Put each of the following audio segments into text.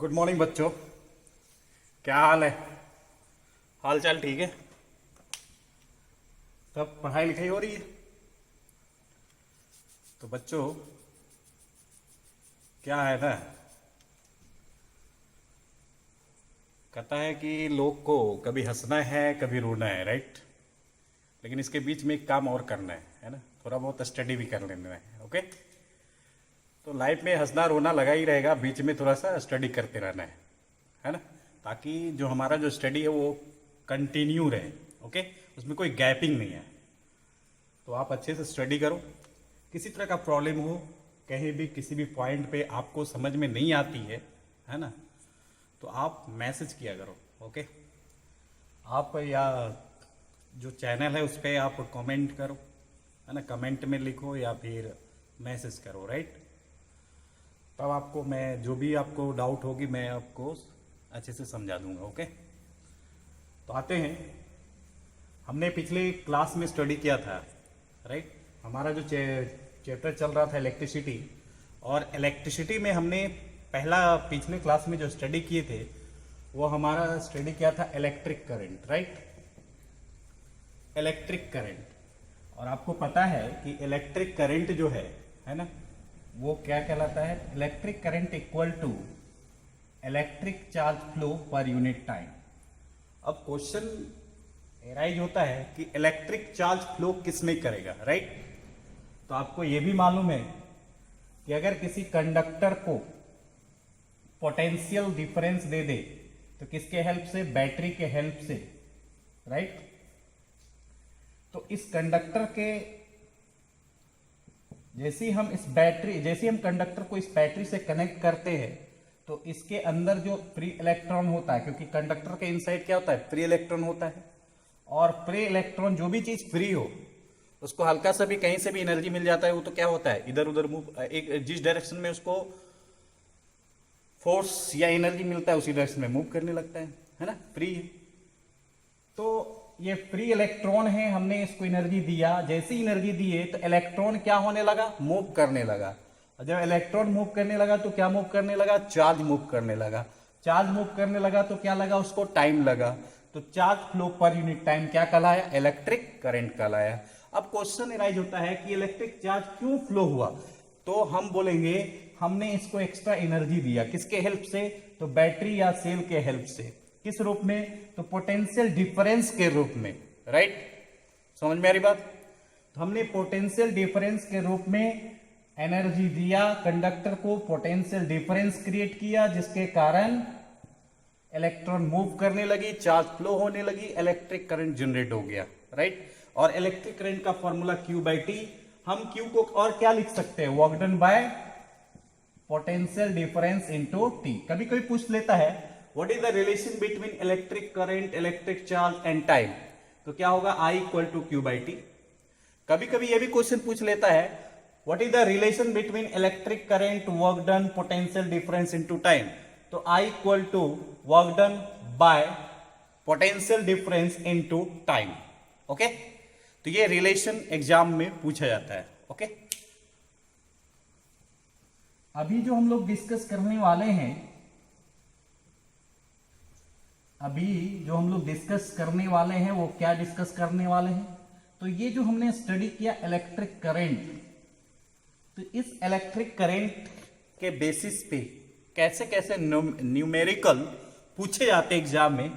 Good morning बच्चों। क्या हाल है? हाल चाल ठीक है? तब पढ़ाई लिखाई हो रही है? तो बच्चों क्या है ना, कहता है कि लोग को कभी हंसना है कभी रोना है, राइट? लेकिन इसके बीच में एक काम और करना है ना, थोड़ा बहुत स्टडी भी कर लेना है। ओके, तो लाइफ में हंसना रोना लगा ही रहेगा, बीच में थोड़ा सा स्टडी करते रहना है ना, ताकि जो हमारा जो स्टडी है वो कंटिन्यू रहे। ओके, उसमें कोई गैपिंग नहीं है। तो आप अच्छे से स्टडी करो। किसी तरह का प्रॉब्लम हो, कहीं भी किसी भी पॉइंट पे आपको समझ में नहीं आती है ना, तो आप मैसेज किया करो। ओके, आप या जो चैनल है उस पर आप कमेंट करो, है ना, कमेंट में लिखो या फिर मैसेज करो, राइट? तब आपको मैं जो भी आपको डाउट होगी मैं आपको अच्छे से समझा दूंगा। ओके, तो आते हैं, हमने पिछले क्लास में स्टडी किया था, राइट? हमारा जो चैप्टर चल रहा था इलेक्ट्रिसिटी, और इलेक्ट्रिसिटी में हमने पहला पिछले क्लास में जो स्टडी किए थे वो हमारा स्टडी किया था electric current, right? Electric current. और आपको पता है कि इलेक्ट्रिक करंट जो है ना, वो क्या कहलाता है? Electric current equal to electric charge flow per unit time. अब क्वेश्चन एराइज होता है कि इलेक्ट्रिक चार्ज फ्लो किस में करेगा, राइट? तो आपको यह भी मालूम है कि अगर किसी कंडक्टर को पोटेंशियल डिफरेंस दे दे तो किसके हेल्प से? बैटरी के हेल्प से, राइट? तो इस कंडक्टर के जैसे हम कंडक्टर को इस बैटरी से कनेक्ट करते हैं तो इसके अंदर जो फ्री इलेक्ट्रॉन होता है, क्योंकि कंडक्टर के इनसाइड क्या होता है? फ्री इलेक्ट्रॉन होता है। और फ्री इलेक्ट्रॉन, जो भी चीज फ्री हो उसको हल्का सा भी कहीं से भी एनर्जी मिल जाता है, वो तो क्या होता है? इधर उधर मूव, एक जिस डायरेक्शन में उसको फोर्स या एनर्जी मिलता है उसी डायरेक्शन में मूव करने लगता है ना, फ्री है। तो ये फ्री इलेक्ट्रॉन है, हमने इसको एनर्जी दिया, जैसी एनर्जी दिए तो इलेक्ट्रॉन क्या होने लगा? मूव करने लगा। और जब इलेक्ट्रॉन मूव करने लगा तो क्या मूव करने लगा? चार्ज मूव करने लगा। चार्ज मूव करने लगा तो क्या लगा? उसको टाइम लगा। तो charge flow per unit time क्या कहलाया? इलेक्ट्रिक करंट कहलाया। अब क्वेश्चन एराइज होता है कि इलेक्ट्रिक चार्ज क्यों फ्लो हुआ? तो हम बोलेंगे हमने इसको एक्स्ट्रा एनर्जी दिया, किसके हेल्प से? तो बैटरी या सेल के हेल्प से। किस रूप में? तो पोटेंशियल डिफरेंस के रूप में, राइट? समझ में आ रही बात? तो हमने पोटेंशियल डिफरेंस के रूप में एनर्जी दिया कंडक्टर को, पोटेंशियल डिफरेंस क्रिएट किया, जिसके कारण इलेक्ट्रॉन मूव करने लगी, चार्ज फ्लो होने लगी, इलेक्ट्रिक करंट जनरेट हो गया, राइट? और इलेक्ट्रिक करंट का फॉर्मूला Q/T। हम Q को और क्या लिख सकते हैं? Work done by potential difference into T। कभी कभी पूछ लेता है what is the relation between electric current, electric charge and time, तो क्या होगा? I equal to Q/T। कभी कभी यह भी क्वेश्चन पूछ लेता है what is the relation between electric current, work done, potential difference into time, तो I equal to work done by potential difference into time. Okay, तो ये रिलेशन एग्जाम में पूछा जाता है। ओके, अभी जो हम लोग डिस्कस करने वाले हैं, वो क्या डिस्कस करने वाले हैं? तो ये जो हमने स्टडी किया इलेक्ट्रिक करंट, तो इस इलेक्ट्रिक करंट के बेसिस पे कैसे कैसे न्यूमेरिकल पूछे जाते एग्जाम में,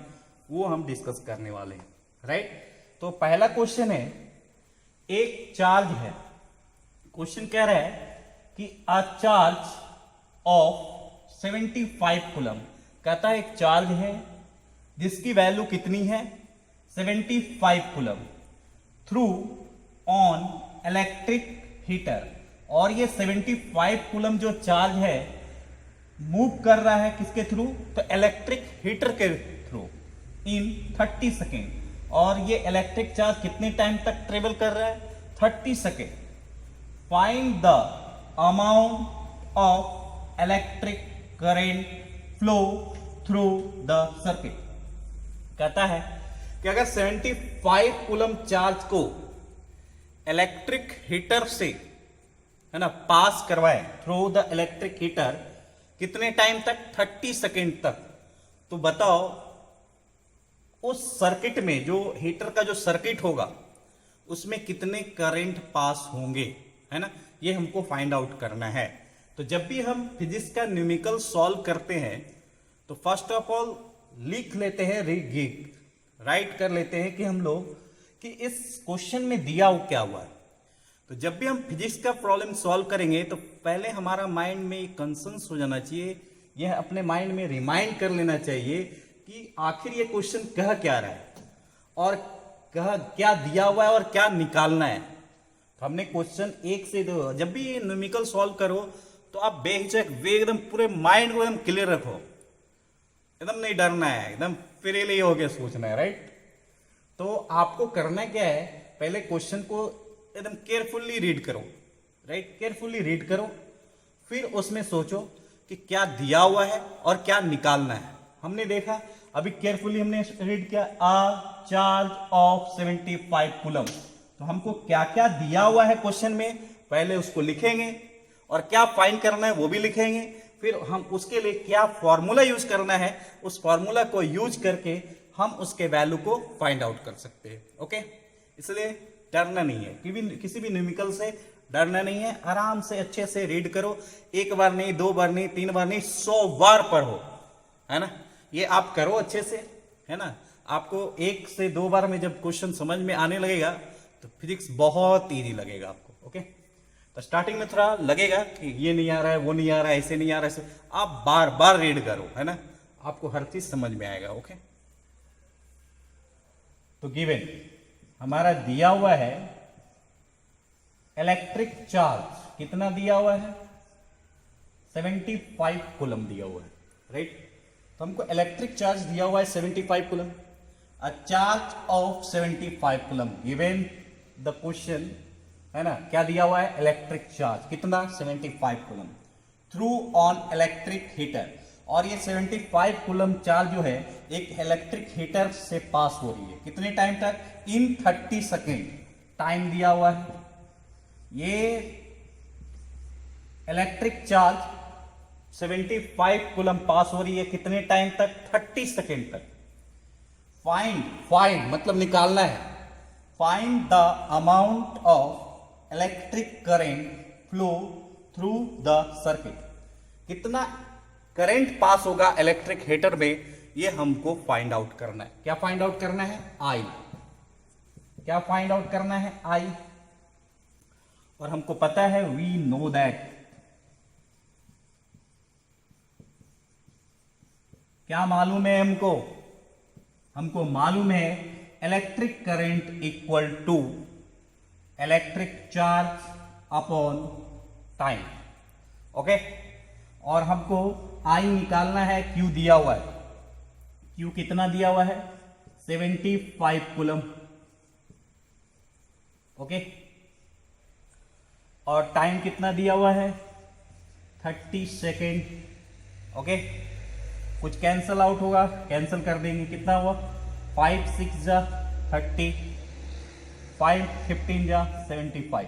वो हम डिस्कस करने वाले हैं, राइट? तो पहला क्वेश्चन है, एक चार्ज है, क्वेश्चन कह रहा है कि अ चार्ज ऑफ 75 कूलम, कहता है एक चार्ज है जिसकी वैल्यू कितनी है? 75 coulomb through on electric heater. और ये 75 कूलम जो चार्ज है मूव कर रहा है किसके थ्रू? तो इलेक्ट्रिक हीटर के थ्रू इन 30 सेकेंड। और ये इलेक्ट्रिक चार्ज कितने टाइम तक ट्रेवल कर रहा है? 30 second. Find the amount of electric current flow through the circuit. कहता है कि अगर 75 कूलम चार्ज को इलेक्ट्रिक हीटर से, है ना, पास करवाए थ्रू द इलेक्ट्रिक हीटर, कितने टाइम तक? 30 सेकेंड तक। तो बताओ उस सर्किट में, जो हीटर का जो सर्किट होगा उसमें कितने करंट पास होंगे, है ना, ये हमको फाइंड आउट करना है। तो जब भी हम फिजिक्स का न्यूमेरिकल सॉल्व करते हैं तो फर्स्ट ऑफ ऑल लिख लेते हैं, राइट कर लेते हैं कि हम लोग कि इस क्वेश्चन में दिया हो क्या हुआ है। तो जब भी हम फिजिक्स का प्रॉब्लम सॉल्व करेंगे तो पहले हमारा माइंड में एक कंसेंस हो जाना चाहिए, यह अपने माइंड में रिमाइंड कर लेना चाहिए कि आखिर ये क्वेश्चन कह क्या रहा है और कह क्या दिया हुआ है और क्या निकालना है। तो हमने क्वेश्चन 1 से 2, जब भी ये न्यूमेरिकल सॉल्व करो तो आप बेहिचक एकदम पूरे माइंड को एकदम क्लियर रखो, एकदम नहीं डरना है, एकदम फ्रीली होके सोचना है, राइट। तो आपको करना क्या है, पहले क्वेश्चन को एकदम केयरफुल्ली रीड करो, राइट, केयरफुल्ली रीड करो, फिर उसमें सोचो कि क्या दिया हुआ है और क्या निकालना है। हमने देखा अभी केयरफुली हमने रीड किया, अ चार्ज ऑफ 75 कूलम। तो हमको क्या क्या दिया हुआ है क्वेश्चन में, पहले उसको लिखेंगे और क्या फाइंड करना है वो भी लिखेंगे, फिर हम उसके लिए क्या फॉर्मूला यूज करना है, उस फॉर्मूला को यूज करके हम उसके वैल्यू को फाइंड आउट कर सकते हैं। ओके, इसलिए डरना नहीं है, किसी भी न्यूमेरिकल से डरना नहीं है, आराम से अच्छे से रीड करो, एक बार नहीं, 2 बार नहीं, 3 बार नहीं, 100 बार पढ़ो, है ना। ये आप करो अच्छे से, है ना। आपको 1 से 2 बार में जब क्वेश्चन समझ में आने लगेगा तो फिजिक्स बहुत इजी लगेगा आपको। ओके, तो स्टार्टिंग में थोड़ा लगेगा कि ये नहीं आ रहा है, वो नहीं आ रहा है, ऐसे नहीं आ रहा है, आप बार बार रीड करो, है ना, आपको हर चीज समझ में आएगा। ओके, तो गिवन हमारा दिया हुआ है इलेक्ट्रिक चार्ज, कितना दिया हुआ है? 75 कूलम दिया हुआ है, राइट। तो हमको इलेक्ट्रिक चार्ज दिया हुआ है 75 coulomb, a charge of 75 coulomb given the question, है ना। क्या दिया हुआ है? इलेक्ट्रिक चार्ज कितना? 75 coulomb through on electric heater. और ये 75 कूलम चार्ज जो है एक इलेक्ट्रिक हीटर से पास हो रही है, कितने टाइम तक? इन 30 सेकेंड टाइम दिया हुआ है। ये इलेक्ट्रिक चार्ज 75 कूलम पास हो रही है कितने टाइम तक? 30 सेकेंड तक। फाइंड मतलब निकालना है, find the amount of electric current flow through the circuit, कितना करंट पास होगा इलेक्ट्रिक हीटर में, ये हमको फाइंड आउट करना है। क्या फाइंड आउट करना है? आई। क्या फाइंड आउट करना है? आई। और हमको पता है, वी नो दैट, क्या मालूम है हमको? हमको मालूम है electric current equal to electric charge upon time. Okay, और हमको आई निकालना है, क्यू दिया हुआ है, क्यू कितना दिया हुआ है? 75 कूलम। ओके, और टाइम कितना दिया हुआ है? 30 सेकेंड। ओके, कुछ कैंसल आउट होगा, कैंसल कर देंगे, कितना हुआ? 5 6 जा 30, 5 15 जा 75,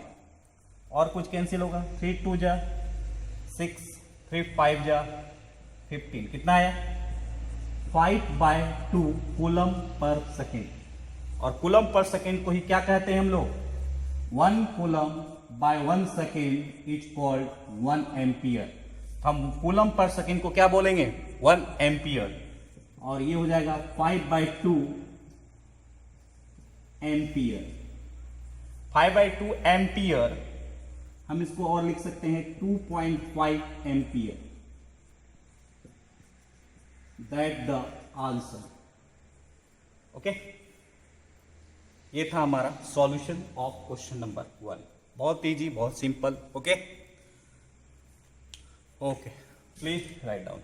और कुछ कैंसिल होगा, 3 2 जा 6, 3 5 जा 15, कितना आया? 5/2 कूलम पर सेकेंड। और कूलम पर सेकेंड को ही क्या कहते हैं हम लोग? 1 coulomb by 1 second is called 1 ampere. हम कूलम पर सेकेंड को क्या बोलेंगे? 1 एम्पियर। और ये हो जाएगा 5/2 एम्पियर। 5/2 एम्पियर, हम इसको और लिख सकते हैं 2.5 ampere. That the answer. Okay, ये था हमारा सॉल्यूशन ऑफ क्वेश्चन नंबर 1। बहुत इजी, बहुत simple. Okay okay, please write down.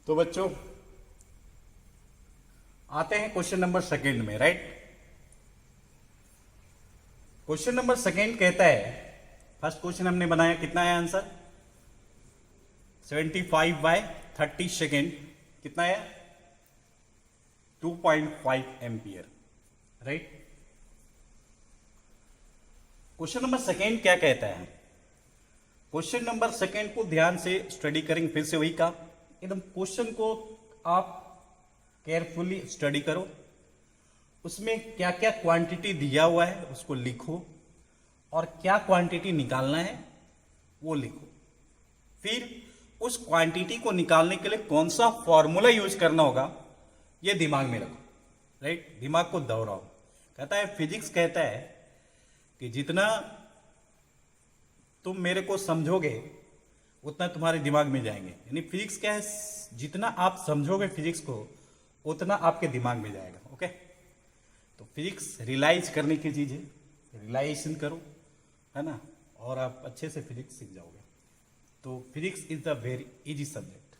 तो बच्चों आते हैं क्वेश्चन नंबर सेकेंड में, राइट। क्वेश्चन नंबर सेकेंड कहता है, फर्स्ट क्वेश्चन हमने बनाया, कितना है आंसर? 75/30 सेकेंड, कितना है? 2.5 ampere, right. Question number second क्या कहता है? क्वेश्चन नंबर सेकेंड को ध्यान से स्टडी करेंगे, फिर से वही कहा, एकदम क्वेश्चन को आप केयरफुली स्टडी करो, उसमें क्या क्या क्वांटिटी दिया हुआ है उसको लिखो और क्या क्वांटिटी निकालना है वो लिखो। फिर उस क्वांटिटी को निकालने के लिए कौन सा फॉर्मूला यूज करना होगा ये दिमाग में रखो, राइट? दिमाग को दोहराओ। कहता है फिजिक्स कहता है कि जितना तुम मेरे को समझोगे उतना तुम्हारे दिमाग में जाएंगे। यानी फिजिक्स क्या है, जितना आप समझोगे फिजिक्स को उतना आपके दिमाग में जाएगा। ओके, तो फिजिक्स रियलाइज करने की चीज है, रियलाइजेशन करो, है ना, और आप अच्छे से फिजिक्स सीख जाओगे। तो physics is the very easy subject.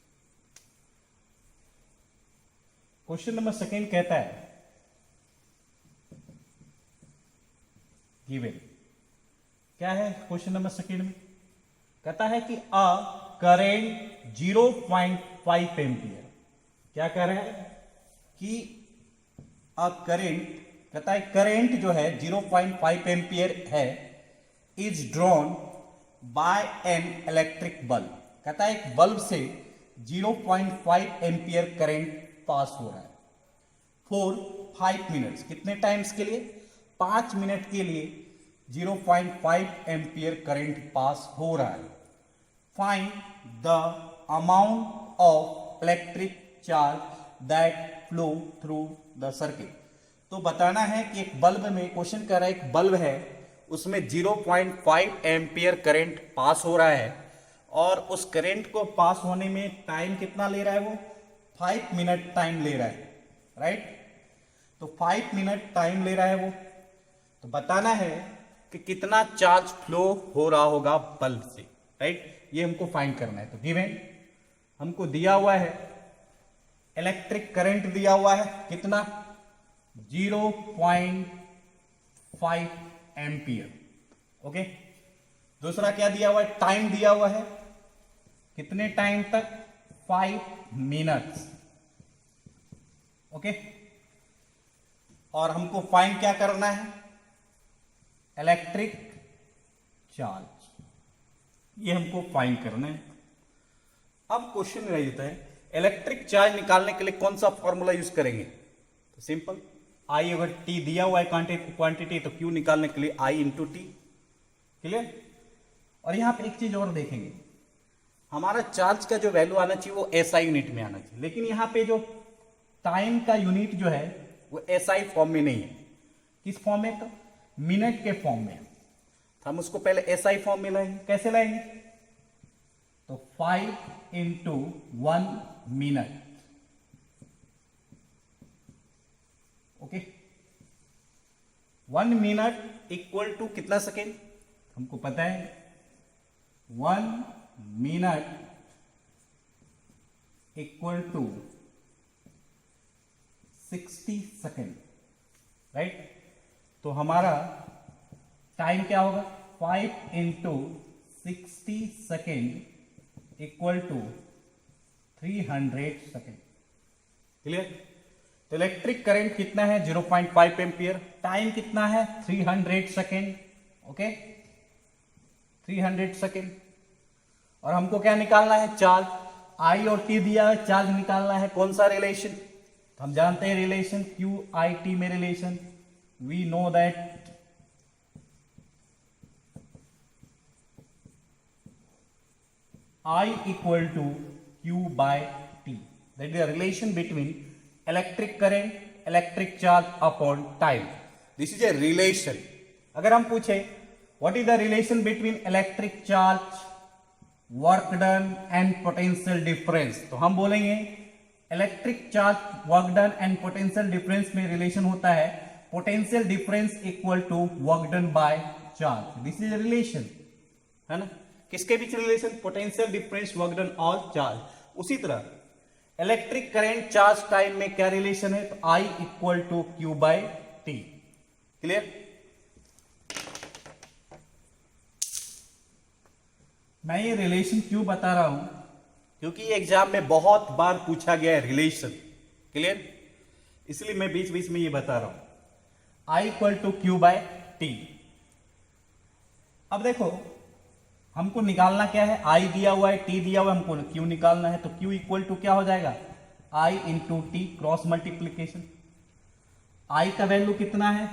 Question number second कहता है गिवन, क्या है क्वेश्चन नंबर सेकेंड में? कहता है कि अ करेंट 0.5 एम्पियर, क्या कह रहा है कि अ करेंट, कहता है करेंट जो है 0.5 एम्पियर है, is drawn by an electric bulb. कहता है एक बल्ब से 0.5 एम्पियर करंट पास हो रहा है फॉर 5 मिनट्स। कितने टाइम्स के लिए? 5 मिनट के लिए 0.5 एम्पियर करंट पास हो रहा है। Find the amount of electric charge that flow through the circuit. तो बताना है कि एक बल्ब में, क्वेश्चन कर रहा है एक बल्ब है उसमें 0.5 एम्पियर करंट पास हो रहा है और उस करंट को पास होने में टाइम कितना ले रहा है? वो 5 मिनट टाइम ले रहा है, राइट? तो 5 मिनट टाइम ले रहा है वो। तो बताना है कि कितना चार्ज फ्लो हो रहा होगा बल्ब से, राइट? ये हमको फाइंड करना है। तो गिवन हमको दिया हुआ है इलेक्ट्रिक करंट दिया हुआ है कितना? 0.5 एम्पियर। ओके, दूसरा क्या दिया हुआ है? टाइम दिया हुआ है, कितने टाइम तक? 5 मिनट्स। ओके, और हमको फाइंड क्या करना है? इलेक्ट्रिक चार्ज, ये हमको फाइंड करना है। अब क्वेश्चन रह जाता है इलेक्ट्रिक चार्ज निकालने के लिए कौन सा फॉर्मूला यूज करेंगे? तो सिंपल, आई अगर टी दिया हुआ है क्वांटिटी तो क्यू निकालने के लिए आई इंटू टी। क्लियर? और यहां पे एक चीज और देखेंगे, हमारा चार्ज का जो वैल्यू आना चाहिए वो एसआई यूनिट में आना चाहिए, लेकिन यहां पे जो टाइम का यूनिट जो है वो एसआई फॉर्म में नहीं है। किस फॉर्म में? तो मिनट के फॉर्म में। तो हम उसको पहले एसआई फॉर्म में लाएंगे। कैसे लाएंगे? तो 5 into 1 minute. Okay, 1 minute equal to कितना सेकेंड? हमको पता है 1 minute equal to 60 second, right? तो हमारा टाइम क्या होगा? 5 into 60 second equal to 300 second. Clear? तो इलेक्ट्रिक करंट कितना है? 0.5 एम्पियर। टाइम कितना है? 300 सेकेंड। Okay, 300 second. और हमको क्या निकालना है? चार्ज। आई और टी दिया है, चार्ज निकालना है। कौन सा रिलेशन? तो हम जानते हैं रिलेशन, क्यू आई टी में relation. We know that I equal to Q by T. That is the relation between electric current, electric charge upon time. This is a relation. अगर हम पूछे what is the relation between electric charge, work done and potential difference, तो हम बोलेंगे electric charge, work done and potential difference में relation होता है potential difference equal to work done by charge. This is a relation, है ना? किसके बीच relation? Potential difference, work done और चार्ज। उसी तरह इलेक्ट्रिक करंट चार्ज टाइम में क्या रिलेशन है? तो I equal to Q by T. Clear? मैं ये रिलेशन क्यों बता रहा हूं? क्योंकि ये एग्जाम में बहुत बार पूछा गया है रिलेशन। क्लियर? इसलिए मैं बीच बीच में ये बता रहा हूं। I equal to Q by T. अब देखो हमको निकालना क्या है, आई दिया हुआ है, टी दिया हुआ है, हमको क्यू निकालना है। तो क्यू इक्वल टू क्या हो जाएगा, आई इंटू टी, क्रॉस मल्टीप्लीकेशन। आई का वैल्यू कितना है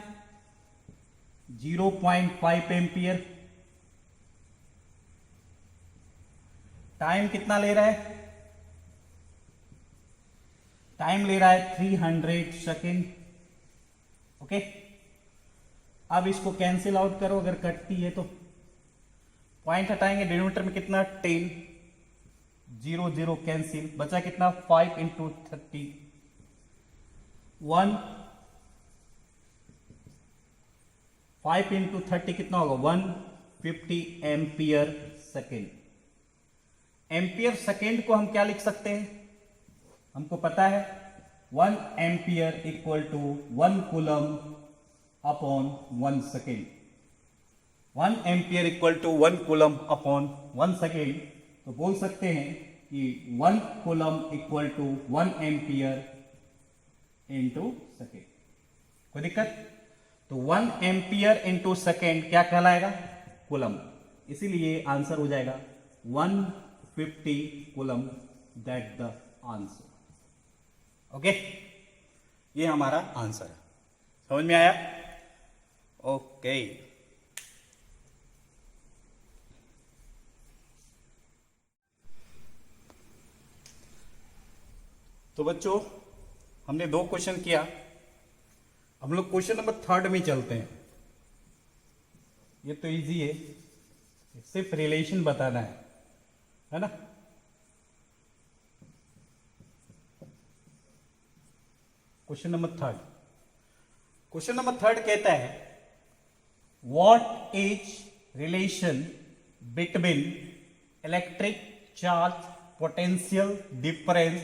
0.5 एम्पियर। टाइम कितना ले रहा है, टाइम ले रहा है 300 सेकेंड। ओके, अब इसको कैंसिल आउट करो, अगर कटती है तो पॉइंट हटाएंगे, डिनोमिनेटर में कितना 10, 0 0 कैंसिल, बचा कितना 5 इंटू 30, 5 इंटू 30 कितना होगा 150 एम्पियर सेकेंड। एम्पियर सेकेंड को हम क्या लिख सकते हैं, हमको पता है 1 ampere equal to 1 coulomb upon 1 second. 1 ampere equal to 1 coulomb upon 1 second. तो बोल सकते हैं कि 1 coulomb equal to 1 ampere into second. कोई दिक्कत, तो 1 एम्पियर इंटू सेकेंड क्या कहलाएगा, कूलम। इसीलिए आंसर हो जाएगा 150 coulomb, that the answer. Okay, ये हमारा आंसर है। समझ में आया? ओके, तो बच्चों हमने 2 क्वेश्चन किया, हम लोग क्वेश्चन नंबर 3 में चलते हैं। ये तो इजी है, सिर्फ रिलेशन बताना है ना। क्वेश्चन नंबर 3, क्वेश्चन नंबर 3 कहता है what is relation between electric charge, potential difference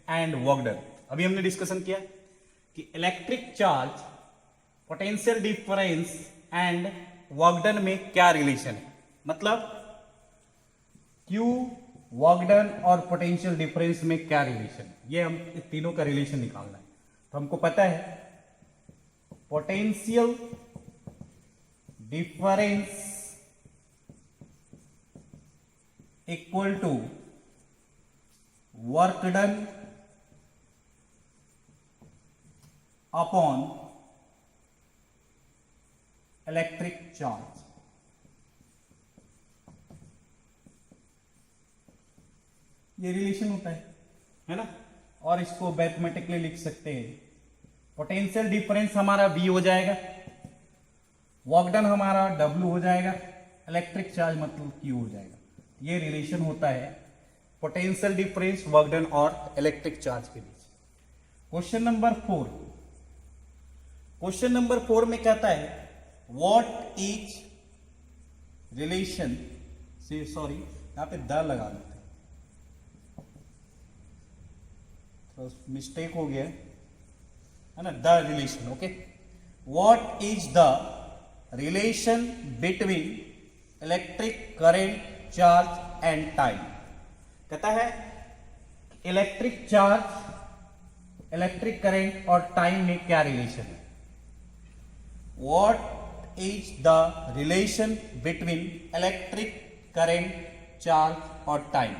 and work done. अभी हमने डिस्कशन किया कि electric charge, potential difference and work done में क्या रिलेशन है, मतलब Q, वर्क डन और पोटेंशियल डिफरेंस में क्या रिलेशन है, ये हम इस तीनों का रिलेशन निकालना है। तो हमको पता है potential difference equal to work done upon electric charge. ये रिलेशन होता है ना। और इसको मैथमेटिकली लिख सकते हैं, पोटेंशियल डिफरेंस हमारा V हो जाएगा, वर्क डन हमारा W हो जाएगा, इलेक्ट्रिक चार्ज मतलब Q हो जाएगा। ये रिलेशन होता है पोटेंशियल डिफरेंस, वर्क डन और इलेक्ट्रिक चार्ज के बीच। क्वेश्चन नंबर 4, क्वेश्चन नंबर 4 में कहता है व्हाट इज रिलेशन से, सॉरी यहां पे द लगा देते हैं, तो मिस्टेक हो गया है ना, the relation. Okay, what is the relation between electric current, charge and time. कहता है इलेक्ट्रिक चार्ज, इलेक्ट्रिक करंट और टाइम में क्या रिलेशन है। What is the relation between electric current, charge और टाइम,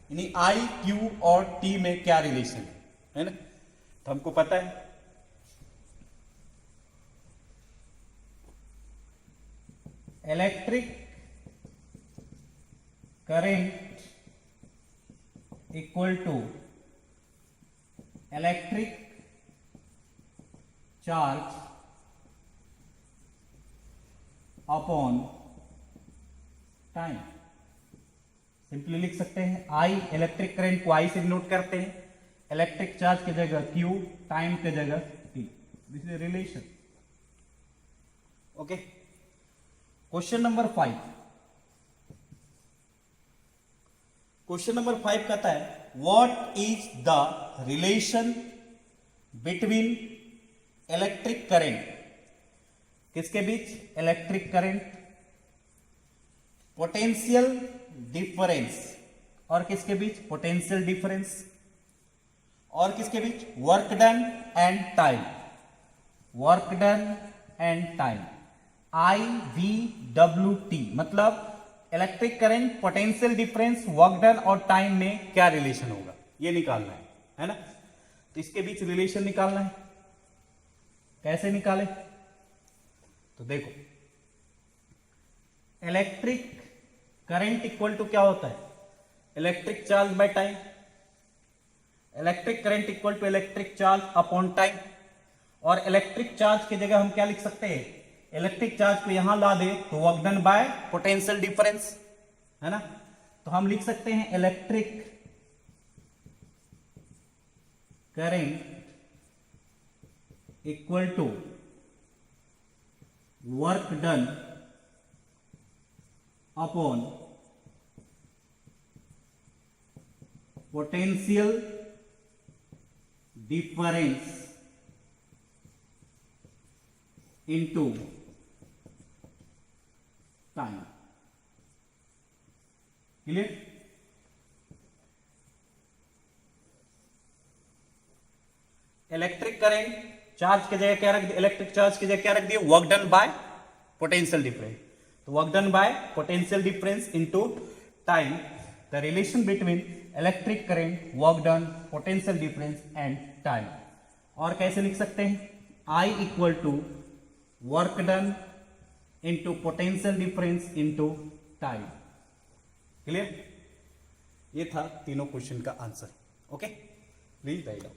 यानी आई, क्यू और टी में क्या रिलेशन है ना। तो हमको पता है electric current equal to electric charge upon time. Simply लिख सकते हैं आई, इलेक्ट्रिक करंट को आई से डिनोट करते हैं, इलेक्ट्रिक चार्ज की जगह Q, टाइम की जगह T। This is relation. Okay, question number 5, question number 5 कहता है what is the relation between electric current, किसके बीच, इलेक्ट्रिक करंट, पोटेंशियल डिफरेंस और किसके बीच, पोटेंशियल डिफरेंस, और किसके बीच, work done and time, work done and time. IVWT, मतलब electric current, potential difference, work done और टाइम में क्या रिलेशन होगा, ये निकालना है ना। तो इसके बीच रिलेशन निकालना है, कैसे निकाले? तो देखो, इलेक्ट्रिक करंट इक्वल टू क्या होता है, electric charge by time. Electric current equal to electric charge upon time. और इलेक्ट्रिक चार्ज की जगह हम क्या लिख सकते हैं, इलेक्ट्रिक चार्ज को यहां ला दे तो work done by potential difference, है ना। तो हम लिख सकते हैं electric current equal to work done upon potential difference into time. Clear? Electric current charge की जगह क्या रख दिया, इलेक्ट्रिक चार्ज की जगह क्या रख दिया, work done by potential difference. तो work done by potential difference into time, the relation between electric current, work done, potential difference and time. और कैसे लिख सकते हैं, I equal to work done into potential difference into time. Clear? ये था तीनों question का answer. Okay, please write down.